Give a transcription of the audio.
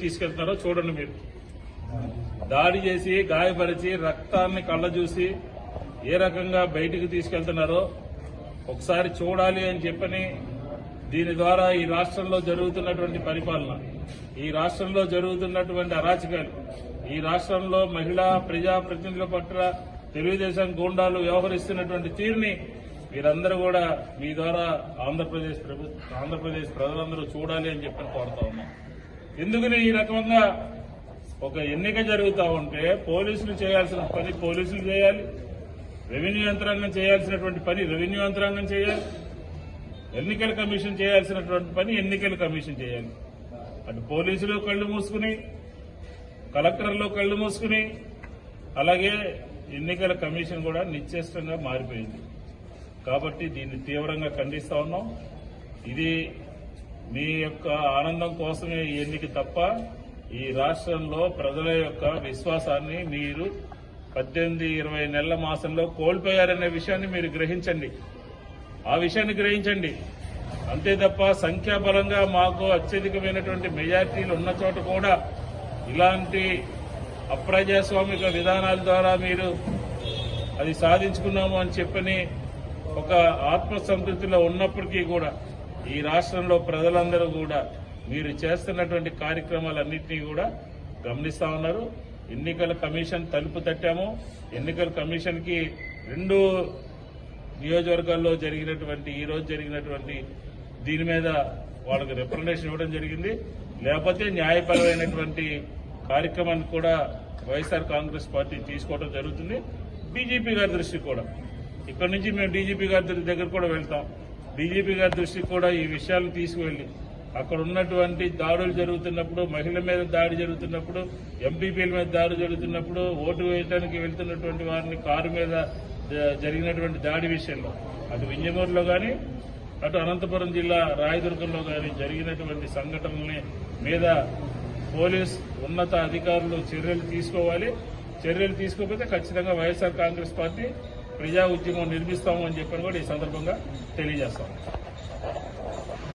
తీసుకెళ్తున్నారో చూడండి. మీరు దాడి చేసి గాయపరిచి రక్తాన్ని కళ్ళ చూసి ఏ రకంగా బయటికి తీసుకెళ్తున్నారో ఒకసారి చూడాలి అని చెప్పని దీని ద్వారా ఈ రాష్ట్రంలో జరుగుతున్నటువంటి పరిపాలన, ఈ రాష్ట్రంలో జరుగుతున్నటువంటి అరాచకాలు, ఈ రాష్ట్రంలో మహిళా ప్రజాప్రతినిధుల పట్ల తెలుగుదేశం గూండాలు వ్యవహరిస్తున్నటువంటి తీరుని వీరందరూ కూడా మీ ద్వారా ఆంధ్రప్రదేశ్ ప్రజలందరూ చూడాలి అని చెప్పని కోరుతా ఉన్నాం. ఎందుకని ఈ రకంగా ఒక ఎన్నిక జరుగుతూ ఉంటే పోలీసులు చేయాల్సిన పని పోలీసులు చేయాలి, రెవెన్యూ యంత్రాంగం చేయాల్సినటువంటి పని రెవెన్యూ యంత్రాంగం చేయాలి, ఎన్నికల కమిషన్ చేయాల్సినటువంటి పని ఎన్నికల కమిషన్ చేయాలి. అటు పోలీసులు కళ్లు మూసుకుని, కలెక్టర్లు కళ్లు మూసుకుని, అలాగే ఎన్నికల కమిషన్ కూడా నిశ్చేష్టంగా మారిపోయింది. కాబట్టి దీన్ని తీవ్రంగా ఖండిస్తా ఉన్నాం. ఇది మీ యొక్క ఆనందం కోసమే ఈ ఎన్నిక తప్ప ఈ రాష్ట్రంలో ప్రజల యొక్క విశ్వాసాన్ని మీరు 18-20 నెలల మాసంలో కోల్పోయారనే విషయాన్ని మీరు గ్రహించండి. ఆ విషయాన్ని గ్రహించండి. అంతే తప్ప సంఖ్యాబలంగా మాకు అత్యధికమైనటువంటి మెజార్టీలు ఉన్న చోట కూడా ఇలాంటి అప్రజాస్వామిక విధానాల ద్వారా మీరు అది సాధించుకున్నాము అని చెప్పని ఒక ఆత్మసంతృప్తిలో ఉన్నప్పటికీ కూడా ఈ రాష్ట్రంలో ప్రజలందరూ కూడా మీరు చేస్తున్నటువంటి కార్యక్రమాలన్నింటినీ కూడా గమనిస్తా ఉన్నారు. ఎన్నికల కమిషన్ తలుపు తట్టాము. ఎన్నికల కమిషన్ కి 2 నియోజకవర్గాల్లో ఈ రోజు జరిగినటువంటి దీని మీద వాళ్ళకి రిప్రజెంటేషన్ ఇవ్వడం జరిగింది. లేకపోతే న్యాయపరమైనటువంటి కార్యక్రమాన్ని కూడా వైఎస్ఆర్ కాంగ్రెస్ పార్టీ తీసుకోవడం జరుగుతుంది. డీజీపీ గారి దృష్టికి కూడా ఇక్కడ నుంచి మేము డీజీపీ గారి దగ్గర కూడా వెళ్తాం. డీజీపీ గారి దృష్టికి కూడా ఈ విషయాలను తీసుకువెళ్లి అక్కడ ఉన్నటువంటి దాడులు జరుగుతున్నప్పుడు, మహిళల మీద దాడి జరుగుతున్నప్పుడు, ఎంపీపీల మీద దాడి జరుగుతున్నప్పుడు, ఓటు వేయడానికి వెళ్తున్నటువంటి వారిని కారు మీద జరిగినటువంటి దాడి విషయంలో అటు వింజమూరులో కానీ అటు అనంతపురం జిల్లా రాయదుర్గంలో కానీ జరిగినటువంటి సంఘటనల మీద పోలీస్ ఉన్నత అధికారులు చర్యలు తీసుకోవాలి. చర్యలు తీసుకోకపోతే ఖచ్చితంగా వైఎస్ఆర్ కాంగ్రెస్ పార్టీ ప్రజా ఉద్యమం నిర్మిస్తాము అని చెప్పని కూడా ఈ సందర్భంగా తెలియజేస్తాం.